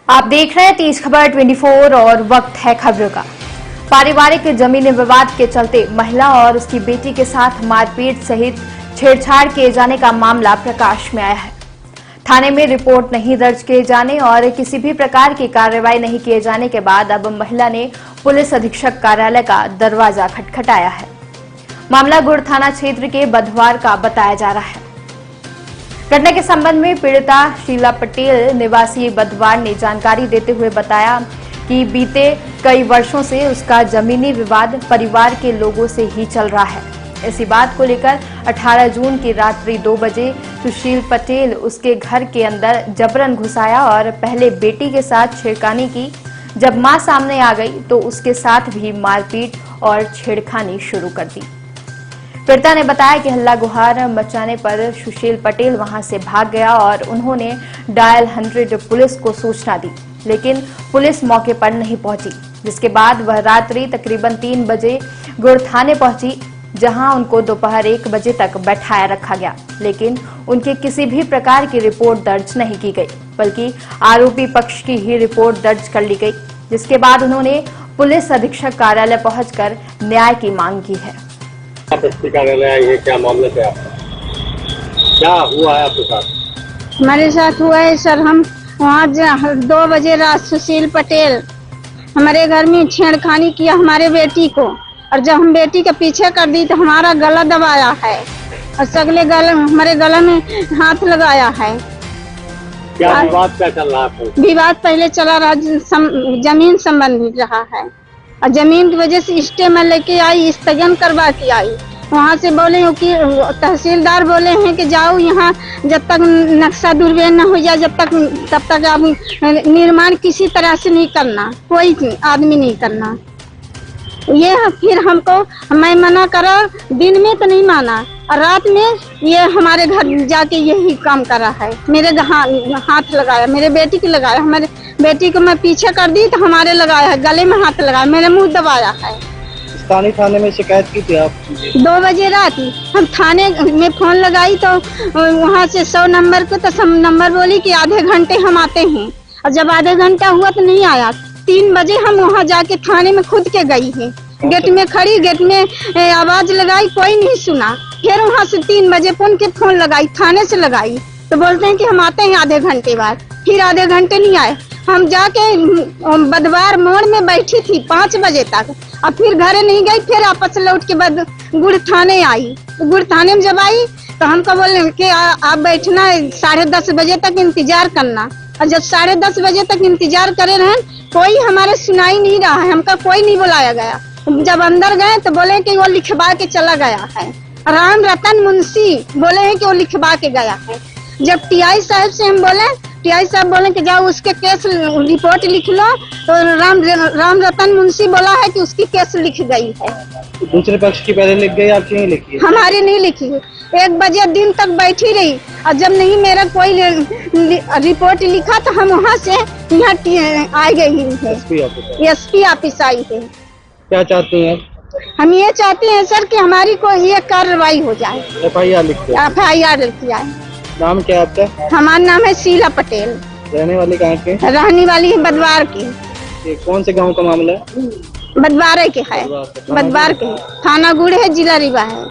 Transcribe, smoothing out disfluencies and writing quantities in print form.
आप देख रहे हैं तीज खबर 24 और वक्त है खबरों का। पारिवारिक जमीनी विवाद के चलते महिला और उसकी बेटी के साथ मारपीट सहित छेड़छाड़ किए जाने का मामला प्रकाश में आया है। थाने में रिपोर्ट नहीं दर्ज किए जाने और किसी भी प्रकार की कार्रवाई नहीं किए जाने के बाद अब महिला ने पुलिस अधीक्षक कार्यालय का दरवाजा खटखटाया है। मामला गुड़ थाना क्षेत्र के बधवार का बताया जा रहा है। घटना के संबंध में पीड़िता शीला पटेल निवासी बधवार ने जानकारी देते हुए बताया कि बीते कई वर्षों से उसका जमीनी विवाद परिवार के लोगों से ही चल रहा है। इसी बात को लेकर 18 जून की रात्रि 2 बजे सुशील पटेल उसके घर के अंदर जबरन घुसाया और पहले बेटी के साथ छेड़खानी की। जब मां सामने आ गई तो उसके साथ भी मारपीट और छेड़खानी शुरू कर दी। पीड़िता ने बताया कि हल्ला गुहार मचाने पर सुशील पटेल वहां से भाग गया और उन्होंने डायल 100 पुलिस को सूचना दी, लेकिन पुलिस मौके पर नहीं पहुंची। जिसके बाद वह रात्रि तकरीबन 3 बजे गुड़ थाने पहुंची, जहां उनको दोपहर 1 बजे तक बैठाया रखा गया, लेकिन उनके किसी भी प्रकार की रिपोर्ट दर्ज नहीं की गई, बल्कि आरोपी पक्ष की ही रिपोर्ट दर्ज कर ली गई। जिसके बाद उन्होंने पुलिस अधीक्षक कार्यालय पहुंचकर न्याय की मांग की है। आप एसपी कार्यालय आए हैं, क्या मामला है आपका? क्या हुआ है आपके साथ? हमारे साथ हुआ है सर, हम वहाँ 2 बजे रात सुशील पटेल हमारे घर में छेड़खानी किया हमारे बेटी को, और जब हम बेटी के पीछे कर दी तो हमारा गला दबाया है और सगले गले हमारे गले में हाथ लगाया है। क्या विवाद क्या चल रहा है? विवाद पहले चला रहा, जमीन संबंधित रहा है और जमीन की वजह से स्टे में लेके आई, स्थगन करवा के आई। वहाँ से बोले कि तहसीलदार बोले हैं कि जाओ यहाँ, जब तक नक्शा दुर्व्यय न हो जाए तब तक आप निर्माण किसी तरह से नहीं करना, कोई आदमी नहीं करना। ये फिर हमको मैं मना करा, दिन में तो नहीं माना और रात में ये हमारे घर जाके यही काम कर रहा है। मेरे हाथ लगाया, मेरे बेटी की लगाया, हमारे बेटी को मैं पीछे कर दी तो हमारे लगाया है, गले में हाथ लगाया, मेरे मुंह दबाया है। स्थानीय थाने में शिकायत की थी आप? 2 बजे रात हम थाने में फोन लगाई तो वहाँ से 100 नंबर को तो सब नंबर बोली कि आधे घंटे हम आते हैं, और जब आधे घंटा हुआ तो नहीं आया। 3 बजे हम वहाँ जाके थाने में खुद के गई है, गेट में खड़ी, गेट में आवाज लगाई, कोई नहीं सुना। फिर वहाँ से 3 बजे फोन लगाई, थाने से लगाई तो बोलते हैं कि हम आते हैं आधे घंटे बाद। फिर आधे घंटे नहीं आए, हम जाके बधवार मोड़ में बैठी थी 5 बजे तक, और फिर घरे नहीं गई। फिर आपस लौट के बाद गुड़ थाने आई। गुड़ थाने में जब आई तो हमको बोले कि आप बैठना 10:30 बजे तक इंतजार करना, और जब 10:30 बजे तक इंतजार करे रहे, कोई हमारे सुनाई नहीं रहा है, हमका कोई नहीं बुलाया गया। जब अंदर गए तो बोले कि वो लिखवा के चला गया है। राम रतन मुंशी बोले हैं कि वो लिखवा के गया है। जब टीआई साहब से हम बोले, टीआई साहब बोले कि जाओ उसके केस रिपोर्ट लिख लो, तो राम रतन मुंशी बोला है कि उसकी केस लिख गई है। दूसरे पक्ष की पहले लिख गई, आपकी नहीं लिखी? हमारी नहीं लिखी। 1 बजे दिन तक बैठी रही, और जब नहीं मेरा कोई रिपोर्ट लिखा तो हम वहाँ से यहाँ आ गई है, एसपी ऑफिस आई है। क्या चाहती हैं? हम ये चाहते हैं सर कि हमारी कोई ये कार्रवाई हो जाए। FIR लिखते हैं? FIR लिखी जाए। नाम क्या है आपका? हमारा नाम है शीला पटेल। रहने वाली कहाँ के? रहने वाली है बधवार की। कौन से गांव का मामला है? बधवार के है, बधवार के, थाना गुड़ है, जिला रीवा है।